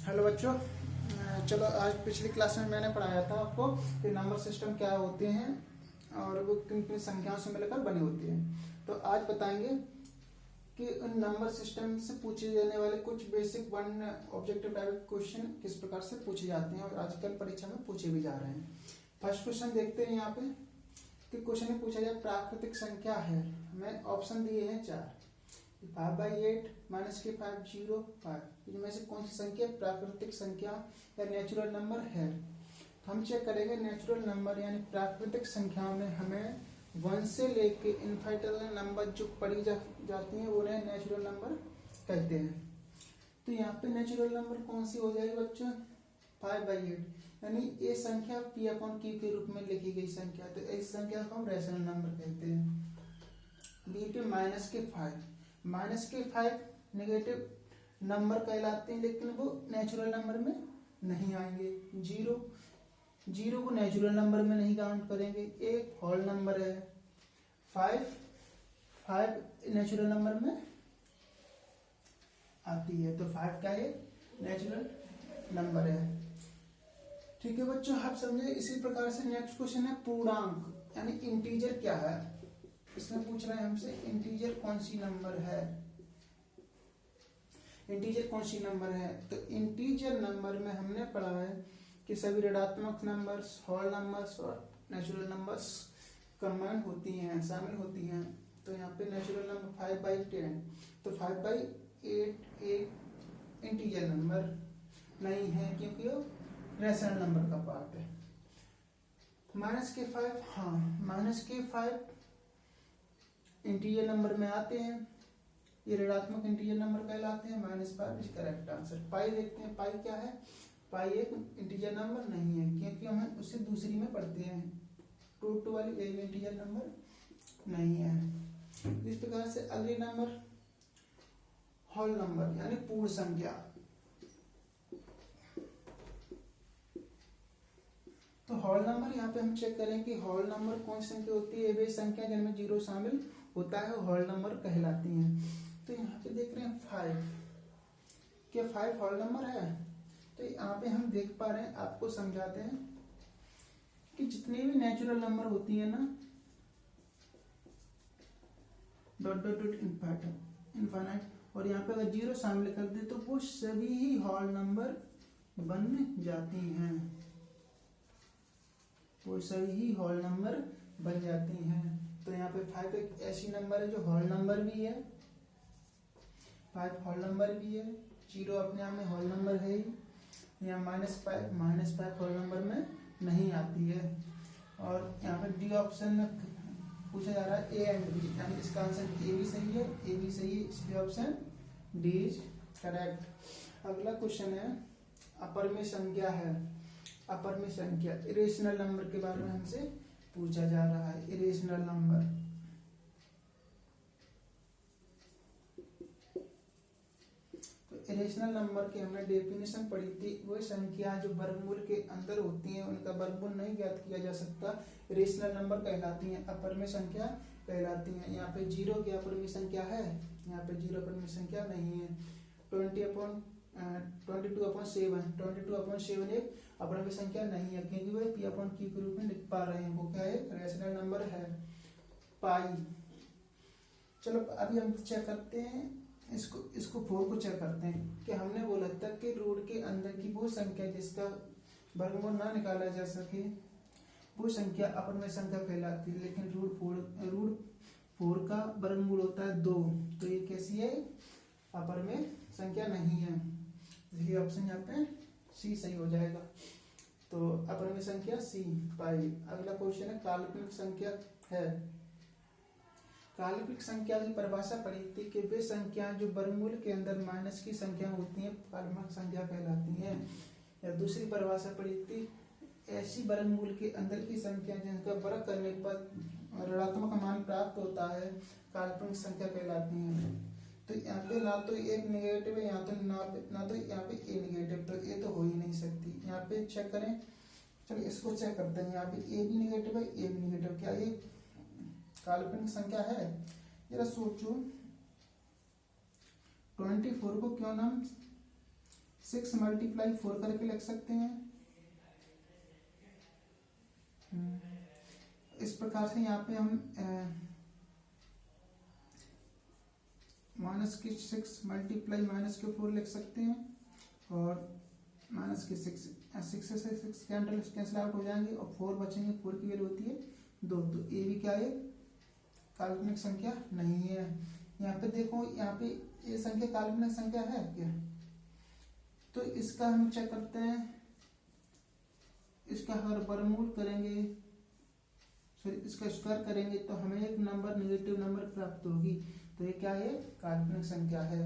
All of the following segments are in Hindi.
हेलो बच्चों, चलो आज पिछली क्लास में मैंने पढ़ाया था आपको कि नंबर सिस्टम क्या होते हैं और वो किन किन संख्याओं से मिलकर बने होते हैं। तो आज बताएंगे कि उन नंबर सिस्टम से पूछे जाने वाले कुछ basic one objective type question किस प्रकार से पूछे जाते हैं और आजकल परीक्षा में पूछे भी जा रहे हैं। फर्स्ट क्वेश्चन देखते हैं यहाँ पे कि क्वेश्चन में पूछा जाए प्राकृतिक संख्या है। हमें ऑप्शन दिए हैं 4, 5/8 -5 0 5। इनमें से कौन सी संख्या प्राकृतिक संख्या या नेचुरल नंबर है। तो हम चेक करेंगे नेचुरल नंबर यानी प्राकृतिक संख्या में हमें 1 से लेके इनफाइनाइट नंबर जो पढ़ी जाती हैं उन्हें नेचुरल नंबर कहते हैं। तो यहाँ पे नेचुरल नंबर कौन सी हो जाएगी बच्चों, 5/8 यानी ये संख्या P/Q के रूप में लिखी गई संख्या। तो इस संख्या को हम रेशनल नंबर कहते हैं। बी पे -5 नेगेटिव नंबर कहलाते हैं लेकिन वो नेचुरल नंबर में नहीं आएंगे। 0 को नेचुरल नंबर में नहीं काउंट करेंगे, एक होल नंबर है। 5 नेचुरल नंबर में आती है, तो 5 क्या है, नेचुरल नंबर है। ठीक है बच्चों, आप समझे। इसी प्रकार से नेक्स्ट क्वेश्चन है पूर्णांक यानी इंटीजर क्या है। इसमें पूछ रहे हैं हमसे इंटीजर कौन सी नंबर है। इंटीजर कौन सी नंबर है, तो इंटीजर नंबर में हमने पढ़ा है कि सभी ऋणात्मक नंबर्स, होल नंबर्स और नेचुरल नंबर्स कंबाइन होती हैं, शामिल होती हैं। तो यहाँ पे नेचुरल नंबर 5/10, तो 5/8 एक इंटीजर नंबर नहीं है क्योंकि वो रेशनल नंबर का पार्ट है। -5, हाँ -5 इंटीजर नंबर में आते हैं, ये ऋणात्मक इंटीजर नंबर कहलाते हैं। -5 इज करेक्ट आंसर। पाई देखते हैं, पाई क्या है। पाई एक इंटीजर नंबर नहीं है क्योंकि हम उससे दूसरी में पढ़ते हैं, 2 वाली एक इंटीजर नंबर नहीं है। इस प्रकार से अगले नंबर होल नंबर यानी पूर्ण संख्या। तो होल नंबर यहाँ पे हम चेक करें कि होल नंबर कौन सी संख्या होती है। वे संख्या जिनमें 0 शामिल होता है होल नंबर कहलाती हैं। तो यहाँ पे देख रहे हैं 5, क्या 5 होल नंबर है। तो यहाँ पे हम देख पा रहे हैं, आपको समझाते हैं कि जितनी भी नेचुरल नंबर होती है ना, इनफाइनाइट, और यहाँ पे अगर 0 शामिल कर दे तो वो सभी ही होल नंबर बन जाती हैं, वो सभी ही होल नंबर बन जाती हैं। तो यहाँ पे 5 एक ऐसी नंबर है जो होल नंबर भी है, 5 होल नंबर भी है। 0 अपने आप में होल नंबर है ही। यहाँ -5 होल नंबर में नहीं आती है। और यहाँ पे डी ऑप्शन में पूछा जा रहा है ए एंड बी, यानी इसका आंसर ए भी सही है, ए भी सही है, इसलिए ऑप्शन डी इज करेक्ट। अगला क्वेश्चन है अपर में संख्या है। अपर में संख्या इरेशनल नंबर के बारे में हमसे पूछा जा रहा है। इरेशनल नंबर, तो इरेशनल नंबर की हमने डेफिनेशन पढ़ी थी। वो संख्या जो वर्गमूल के अंदर होती हैं उनका वर्गमूल नहीं ज्ञात किया जा सकता, इरेशनल नंबर कहलाती हैं, अपर में संख्या कहलाती हैं। यहाँ पे 0 की अपर में संख्या है, यहाँ पे 0 अपर में संख्या नहीं है। 22/7 एक अपर में संख्या नहीं है क्योंकि वह P/Q के रूप में लिख पा रहे हैं। वो क्या है, रेशनल नंबर है। पाई, चलो अभी हम चेक करते हैं इसको 4 को चेक करते हैं कि हमने बोला था कि रूट के अंदर की वो संख्या जिसका वर्गमूल ना निकाला जा सके वो संख्या अपर में संख्या कहलाती है। लेकिन रूट 4 का वर्गमूल होता है 2, तो ये कैसी है, अपर में संख्या नहीं है, इसलिए ऑप्शन यहाँ पे सी सही हो जाएगा। तो अपर में संख्या सी, पाई। अगला क्वेश्चन है काल्पनिक संख्या है। काल्पनिक संख्या की परिभाषा पढ़ी थी कि वे संख्या जो वर्गमूल के अंदर माइनस की संख्या होती हैं काल्पनिक संख्या कहलाती हैं। या दूसरी परिभाषा पढ़ी थी, ऐसी वर्गमूल के अंदर की संख्या जिनका वर्ग करने पर ऋणात्मक मान प्राप्त होता है काल्पनिक संख्या कहलाती हैं। तो यहाँ पे ना तो एक नेगेटिव है, यहाँ तो ना तो यहाँ पे ए नेगेटिव, तो ए तो हो ही नहीं सकती। यहाँ पे चेक करें, चलिए इसको चेक करते हैं। यहाँ पे ए भी नेगेटिव है, ए भी नेगेटिव, क्या ये काल्पनिक संख्या है। जरा सोचो, 24 को क्यों नाम 6 मल्टीप्लाई 4 करके लिख सकते हैं। इस प्रकार से यहाँ पे हम माइनस के 6 मल्टीप्लाई माइनस के 4 लिख सकते हैं, और माइनस के 6 से 6 कैंसिल आउट हो जाएंगे और 4 बचेंगे। 4 की वैल्यू होती है 2, तो ये भी क्या है, काल्पनिक संख्या नहीं है। यहाँ पे देखो, यहाँ पे ये संख्या काल्पनिक संख्या है क्या, तो इसका हम चेक करते हैं। इसका अगर वर्गमूल करेंगे, सॉरी इसका स्क्वायर करेंगे तो हमें एक नंबर नेगेटिव नंबर प्राप्त होगी। तो ये क्या है, काल्पनिक संख्या है।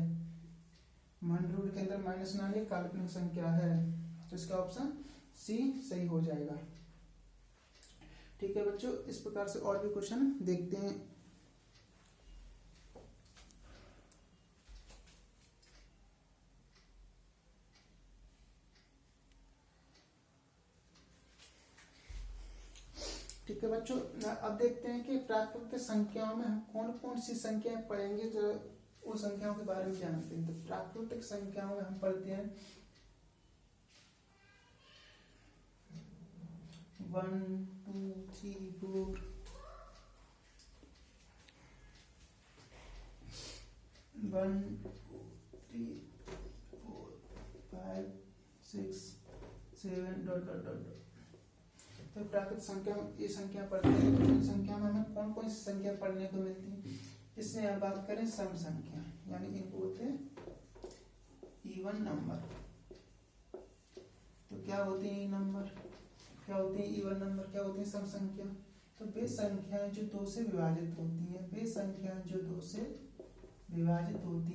मान रूल के अंदर माइनस ना, ये काल्पनिक संख्या है। तो इसका ऑप्शन सी सही हो जाएगा। ठीक है बच्चों, इस प्रकार से और भी क्वेश्चन देखते हैं। ठीक है बच्चों, अब देखते हैं कि प्राकृतिक संख्याओं में हम कौन कौन सी संख्याएं पढ़ेंगे, जो उन संख्याओं के बारे में जानते हैं। तो प्राकृतिक संख्याओं में हम पढ़ते हैं 1 2 3 4 1 2 3 4 5 6 7 डॉट डॉट डॉट। तो प्राकृतिक संख्या ये संख्या पढ़ते हैं, तो इन संख्या में हमें कौन कौन सी संख्या पढ़ने को मिलती है। इसमें हम बात करें सम संख्या, यानी इनको बोलते हैं इवन नंबर। तो क्या होते हैं नंबर, क्या होते हैं इवन नंबर, क्या होते हैं सम संख्या। तो वे संख्याएं जो 2 से विभाजित होती हैं, वे संख्याएं जो 2 से विभाजित होती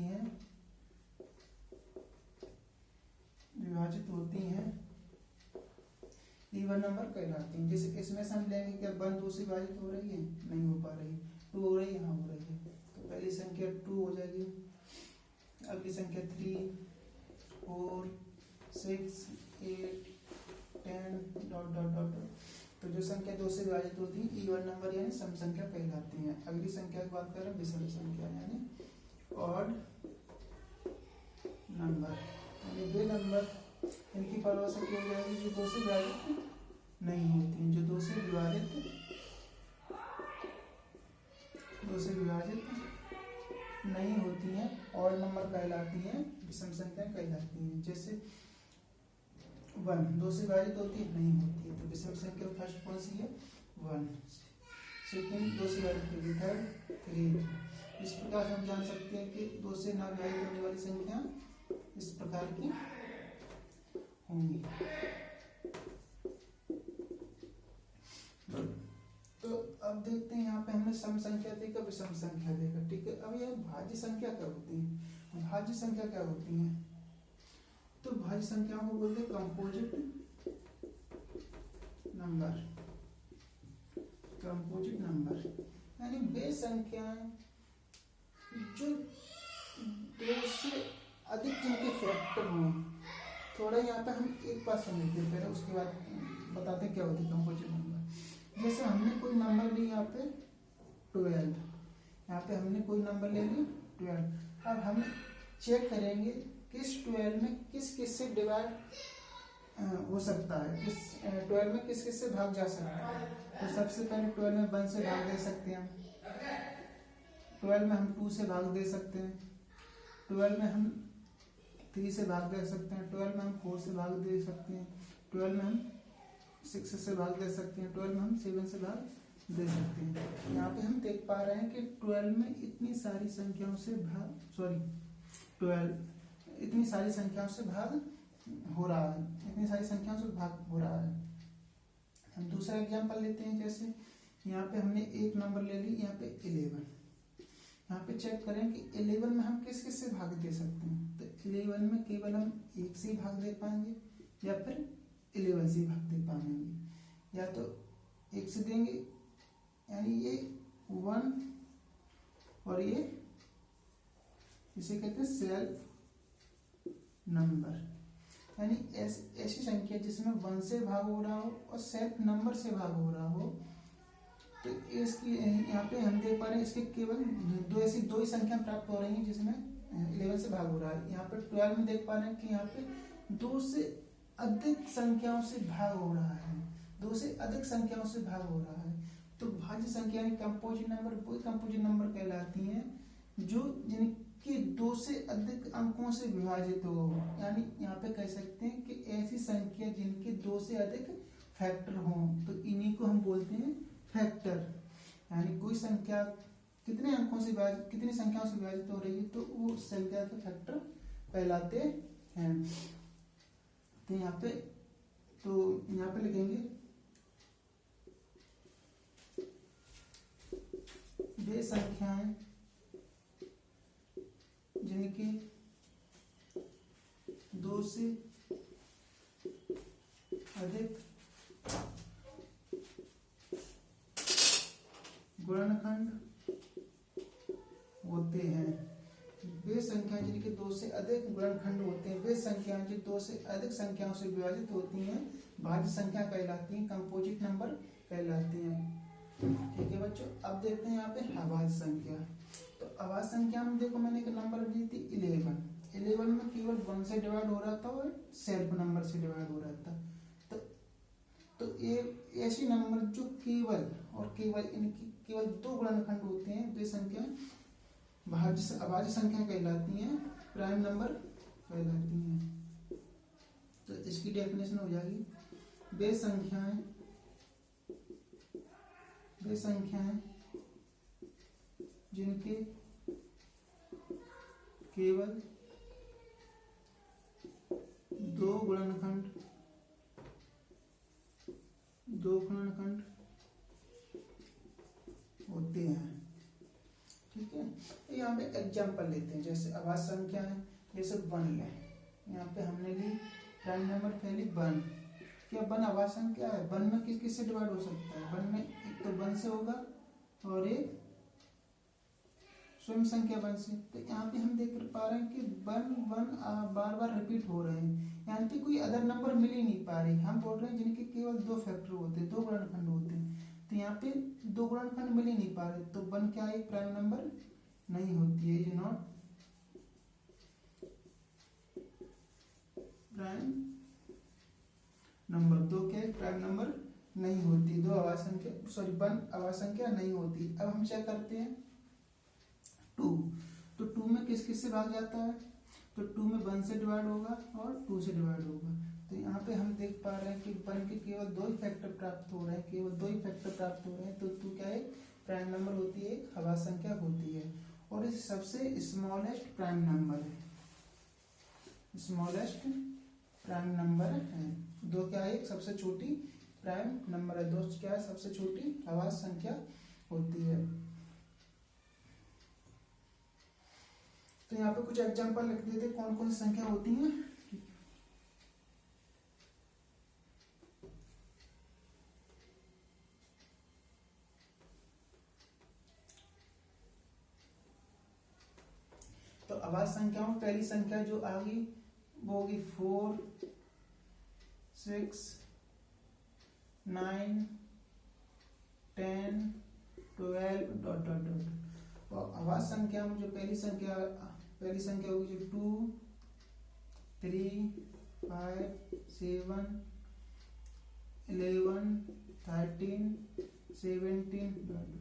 हैं इवन नंबर कहलाती हैं। जैसे इसमें से हम लेंगे, क्या 1 2 से विभाजित हो रही है, नहीं हो पा रही, 2 हो रही है, हाँ हो रही है। तो पहली संख्या 2 हो जाएगी, अगली संख्या 3 4 6 8 10 डॉट डॉट डॉट। तो जो संख्या 2 से विभाजित होती है इवन नंबर यानी सम संख्या कहलाती है। अगली संख्या की बात करें विषम संख्या यानी ऑड नंबर, यानी वे नंबर इनकी परिभाषा क्या हो जाएगी, जो 2 से विभाजित नहीं होती हैं, जो 2 से विभाजित नहीं होती हैं, ऑड नंबर कहलाती हैं, विषम संख्या कहलाती हैं। जैसे 1 2 से विभाजित होती है, नहीं होती है, तो विषम संख्या फर्स्ट कौन सी है, 1। सेकेंड 2 से विभाजित होगी, थर्ड 3। इस प्रकार से हम जान सकते हैं कि 2 से ना विभाजित होने वाली संख्या इस प्रकार की होंगी। तो अब देखते हैं, यहाँ पे हमने सम संख्या देखा, विषम संख्या देखा, ठीक है। अब यह भाज्य संख्या क्या होती है, भाज्य संख्या क्या होती है। तो भाज्य संख्याओं को बोलते हैं कंपोजिट नंबर, कंपोजिट नंबर यानी वे संख्याएं जो 2 से अधिक जिनके फैक्टर हों। थोड़ा यहाँ पे हम एक बात समझते हैं पहले, उसके बाद बताते हैं क्या होती है कंपोजिट नंबर। जैसे हमने कोई नंबर ली यहाँ पे 12, यहाँ पे हमने कोई नंबर ले ली 12। अब हम चेक करेंगे किस 12 में किस किस से डिवाइड हो सकता है, किस 12 में किस किस से भाग जा सकता है। तो सबसे पहले 12 में 1 से भाग दे सकते हैं, 12 में हम 2 से भाग दे सकते हैं, 12 में हम 3 से भाग दे सकते हैं, 12 में हम 4 से भाग दे सकते हैं, 12 में हम 6 से भाग दे सकते हैं, 12 में हम 7 से भाग दे सकते हैं। यहाँ पे हम देख पा रहे हैं कि 12 में इतनी सारी संख्याओं से भाग, सॉरी 12 इतनी सारी संख्याओं से भाग हो रहा है, इतनी सारी संख्याओं से भाग हो रहा है। हम दूसरा एग्जाम्पल लेते हैं, जैसे यहाँ पे हमने एक नंबर ले ली, यहाँ पे 11। यहाँ पे चेक करें कि 11 में हम किस किस से भाग दे सकते हैं। तो 11 में केवल हम 1 से भाग दे पाएंगे, या फिर 11 से भाग दे पाएंगे, या तो 1 से देंगे, यानी ये 1 और ये इसे कहते हैं सेल्फ नंबर, यानी ऐसी संख्या जिसमें 1 से भाग हो रहा हो और सेल्फ नंबर से भाग हो रहा हो। तो इसकी यहाँ पे हम देख पा रहे हैं इसके केवल दो ही संख्या प्राप्त हो रही है जिसमें 11 से भाग हो रहा है। यहाँ पे 12 में देख पा रहे हैं कि यहाँ पे दो से अधिक संख्याओं से भाग हो रहा है, दो से अधिक संख्याओं से भाग हो रहा है। तो भाज्य संख्या कंपोजिट नंबर वो कंपोजिट नंबर कहलाती हैं जो जिनके दो से अधिक अंकों से विभाजित हो। यानी यहाँ पे कह सकते हैं कि ऐसी संख्या जिनके दो से अधिक फैक्टर हों, तो इन्हीं को हम बोलते हैं फैक्टर। यानी कोई संख्या कितने अंकों से विभाजित, कितनी संख्याओं से विभाजित हो रही है तो वो संख्या के फैक्टर कहलाते हैं। तो यहाँ पे लिखेंगे वे संख्याएं जिनके दो से अधिक गुणनखंड होते हैं। वे संख्याएं जिनके दो से अधिक गुणनखंड होते हैं, वे संख्याएं जो दो से अधिक संख्याओं से विभाजित होती हैं भाज्य संख्या कहलाती हैं, कंपोजिट नंबर कहलाती हैं। ठीक है बच्चों, अब देखते हैं यहाँ पे अभाज्य संख्या। तो अभाज्य संख्या में देखो मैंने एक नंबर दी थी 11 में केवल 1 से डिवाइड हो रहा था और सेल्फ नंबर से डिवाइड हो रहा था। तो ये ऐसी नंबर जो केवल इनकी केवल दो गुणनखंड होते हैं, वे संख्या अभाज्य संख्या कहलाती हैं, प्राइम नंबर कहलाती हैं। तो इसकी डेफिनेशन हो जाएगी वे संख्याएं जिनके केवल दो गुणनखंड होते हैं। ठीक है, यहाँ पे एग्जाम्पल लेते हैं। जैसे अभाज्य संख्या है, जैसे 1 लें, यहाँ पे हमने ली प्राइम नंबर पहली 1। क्या 1 अभाज्य संख्या है? 1 में किस किस से डिवाइड हो सकता है? 1 में एक तो 1 से होगा और एक स्वयं संख्या 1 से। तो यहाँ पे हम देख पा रहे हैं कि 1 बार बार रिपीट हो रहे हैं, यहाँ पे कोई अदर नंबर मिल ही नहीं पा रही। हम बोल रहे हैं जिनके केवल दो फैक्टर होते हैं, दो गुणनखंड होते हैं, तो यहाँ पे दो गुणनखंड मिल ही नहीं पा रहे। तो 1 क्या है? प्राइम नंबर नहीं होती है, इज नॉट प्राइम नंबर। 2 क्या है? प्राइम नंबर नहीं होती। 2 अभाज्य संख्या 1 अभाज्य संख्या नहीं होती। अब हम चेक करते हैं 2। तो 2 में किस किस से भाग जाता है? तो 2 में 1 से डिवाइड होगा और 2 से डिवाइड होगा। तो यहाँ पे हम देख पा रहे हैं कि 1 के केवल 2 ही फैक्टर प्राप्त हो रहे हैं, केवल 2 ही फैक्टर प्राप्त हो रहे हैं। तो 2 क्या है? प्राइम नंबर होती है, अभाज्य संख्या होती है। और इस सबसे स्मॉलेस्ट प्राइम नंबर है, स्मॉलेस्ट प्राइम नंबर है। 2 क्या है? सबसे छोटी प्राइम नंबर है। 2 क्या है? सबसे छोटी अभाज्य संख्या होती है। तो यहाँ पे कुछ एग्जांपल लिख देते कौन कौन सी संख्या होती हैं। तो अभाज्य संख्याओं में पहली संख्या जो आ गई वो होगी 4, 6, 9, 10, 12 डॉट डॉट डॉट। और अभाज्य संख्या में जो पहली संख्या होगी जो 2, 3, 5, 7, 11, 13, 17 डॉट डॉट।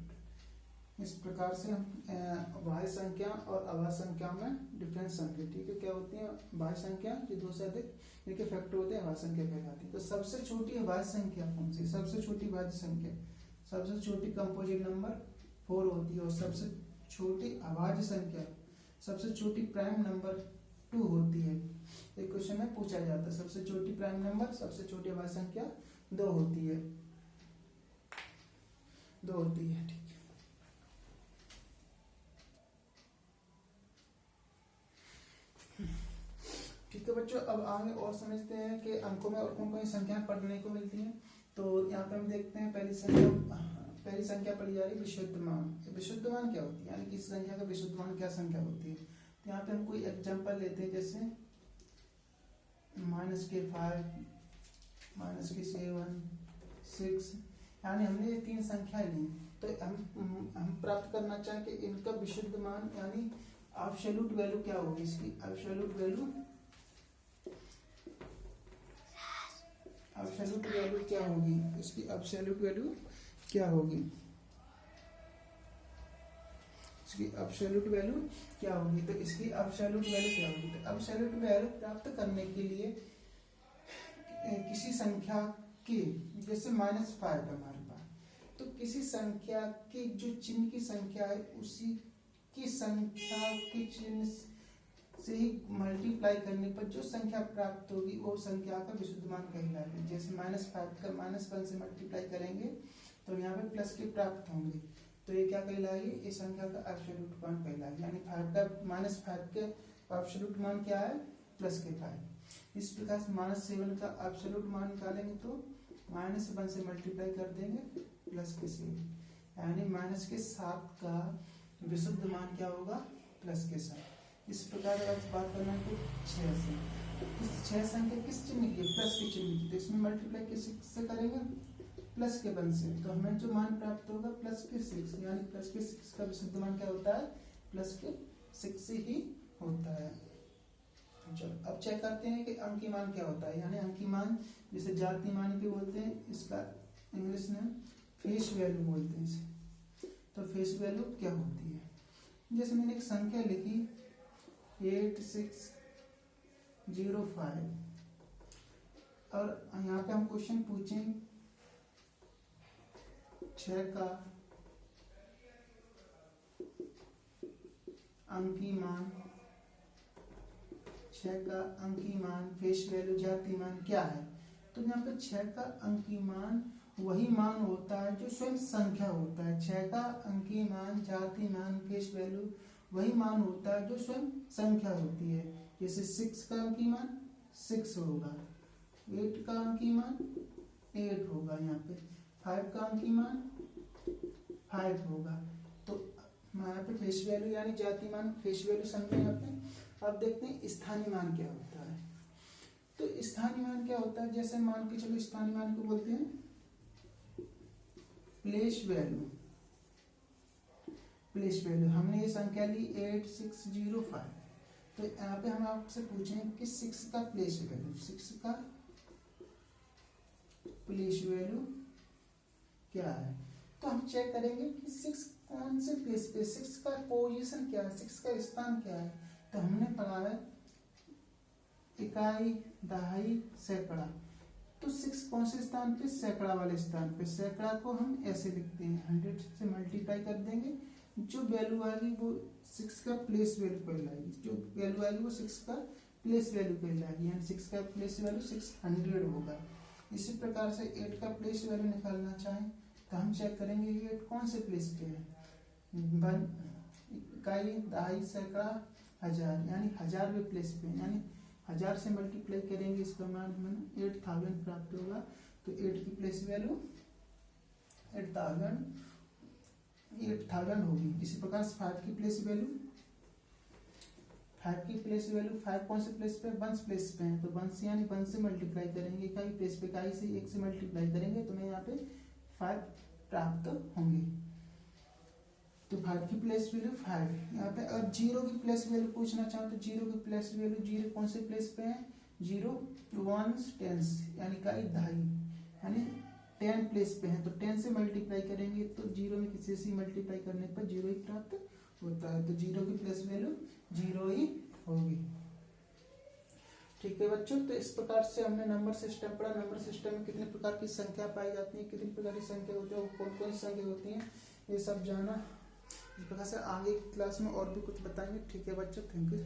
इस प्रकार से हम भाज्य संख्या और अभाज्य संख्या में डिफरेंस समझे। ठीक है, क्या होती है भाज्य संख्या जो 2 से अधिक जिनके फैक्टर होते हैं अभाज्य संख्या कहलाती है। तो सबसे छोटी अभाज्य संख्या कौन सी? सबसे छोटी भाज्य संख्या, सबसे छोटी कंपोजिट नंबर 4 होती है। और सबसे छोटी अभाज्य संख्या, सबसे छोटी प्राइम नंबर 2 होती है। एक क्वेश्चन में पूछा जाता है सबसे छोटी प्राइम नंबर, सबसे छोटी अभाज्य संख्या 2 होती है, 2 होती है। ठीक है, ठीक है बच्चों, अब आगे और समझते हैं कि अंकों में और कौन कौन सी संख्याएं पढ़ने को मिलती हैं। तो यहाँ पे हम देखते हैं पहली संख्या पढ़ी जा रही है विशुद्ध मान। विशुद्ध मान क्या होती है? यानी किसी संख्या का विशुद्ध मान क्या संख्या होती है? तो यहाँ पे हम कोई एग्जांपल लेते हैं, जैसे -5, -7, 6। यानी हमने ये 3 संख्या ली। तो हम प्राप्त करना चाहें कि इनका विशुद्ध मान यानी एब्सोल्यूट वैल्यू क्या होगी इसकी? एब्सोल्यूट वैल्यू एब्सोल्यूट वैल्यू क्या होगी, इसकी एब्सोल्यूट वैल्यू क्या होगी, इसकी एब्सोल्यूट वैल्यू क्या होगी। तो इसकी एब्सोल्यूट वैल्यू क्या होगी, तो एब्सोल्यूट वैल्यू प्राप्त करने के लिए किसी संख्या की, जैसे -5 है हमारे पास, तो किसी संख्या की जो चिन्ह की संख्या है उसी की संख्या के चिन्ह से ही मल्टीप्लाई करने पर जो संख्या प्राप्त होगी वो संख्या का विशुद्ध मान कहलाएगी। जैसे -5 का -1 से मल्टीप्लाई करेंगे तो यहाँ पे प्लस के प्राप्त होंगे, तो ये क्या कहलाएगी, इस संख्या का एब्सोल्यूट मान कहलाएगी। यानी -5 के एब्सोल्यूट मान क्या है, +5। इस प्रकार से -7 का एब्सोल्यूट मान निकालेंगे तो -1 से मल्टीप्लाई कर देंगे +7, यानी -7 का विशुद्ध मान क्या होगा, +7। इस प्रकार अगर बात करना है तो 6 से, इस 6 संख्या किस चिन्ह की, प्लस के चिन्ह की, तो इसमें मल्टीप्लाई किससे करेंगे, प्लस के 1 से, तो हमें जो मान प्राप्त होगा +6, यानी +6 का विशुद्ध मान क्या होता है, +6 से ही होता है। चलो अब चेक करते हैं कि अंकी मान क्या होता है। यानी अंकी मान जिसे जाति मान भी बोलते हैं, इसका इंग्लिश में फेस वैल्यू बोलते हैं इसे। तो फेस वैल्यू क्या होती है, जैसे मैंने एक संख्या लिखी 8605 और यहाँ पे हम क्वेश्चन पूछें 6 का अंकी मान, 6 का अंकी मान फेस वैल्यू जाति मान क्या है, तो यहाँ पे 6 का अंकी मान वही मान होता है जो स्वयं संख्या होता है। 6 का अंकी मान जाति मान फेस वैल्यू वही मान होता है जो स्वयं संख्या होती है। जैसे 6 का अंकी मान 6 होगा, 8 का अंकी मान 8 होगा, यहाँ पे 5 का अंकी मान 5 होगा। तो यहाँ पे फेस वैल्यू यानी जाति मान फेस वैल्यू समझे यहाँ पे। अब देखते हैं स्थानीय मान क्या होता है। तो स्थानीय मान क्या होता है, जैसे मान के चलो स्थानीय मान को बोलते हैं प्लेस वैल्यू। प्लेस वैल्यू हमने ये संख्या ली 8605, तो यहाँ पे हम आपसे पूछें कि 6 का प्लेस वैल्यू, 6 का प्लेस वैल्यू क्या है। तो हम चेक करेंगे कि 6 कौन से प्लेस पे, 6 का पोजीशन क्या है, 6 का स्थान क्या है। तो हमने पढ़ा है इकाई, दहाई, सैकड़ा। तो 6 कौन से स्थान पे, सैकड़ा वाले स्थान पे। सैकड़ा को हम ऐसे लिखते हैं 100 से मल्टीप्लाई कर देंगे, जो वैल्यू आएगी वो 6 का प्लेस वैल्यू कहलाएगी। जो वैल्यू आएगी वो 6 का प्लेस वैल्यू कहलाएगी, यानी 6 का प्लेस वैल्यू 600 होगा। इसी प्रकार से 8 का प्लेस वैल्यू निकालना चाहें तो हम चेक करेंगे 8 कौन से प्लेस पे है, इकाई, दहाई, सैकड़ा, हजार, यानी 1000वें प्लेस पे, यानी 1000 से मल्टीप्लाई करेंगे इसका मान हमें 8000 प्राप्त होगा। तो 8 की प्लेस वैल्यू 8000 होगी। इसी प्रकार 5 की प्लेस वैल्यू, 5 कौन से प्लेस पे, 1 प्लेस पे है, तो 1 यानी 1 से मल्टीप्लाई करेंगे। इकाई प्लेस पे, इकाई से 1 से मल्टीप्लाई करेंगे तो मैं यहाँ पे 5 प्राप्त होंगे। तो 5 की प्लेस वैल्यू 5। यहाँ पे अगर 0 की प्लेस वैल्यू पूछना चाहो तो 0 की प्लेस वैल्यू, 0 कौन से प्लेस पे है, 0 1 10, यानी इकाई दहाई, यानी 10 प्लेस पे है। तो 10 से मल्टीप्लाई करेंगे तो 0 में किसी से मल्टीप्लाई करने पर 0 ही प्राप्त होता है। तो 0 की प्लेस वैल्यू 0 ही होगी। ठीक है बच्चों, तो इस प्रकार से हमने नंबर सिस्टम पढ़ा। नंबर सिस्टम में कितने प्रकार की संख्या पाई जाती है, कितनी प्रकार की संख्या होती है, कौन कौन सी संख्या होती है, ये सब जाना। इस प्रकार से आगे क्लास में और भी कुछ बताएंगे। ठीक है बच्चों, थैंक यू।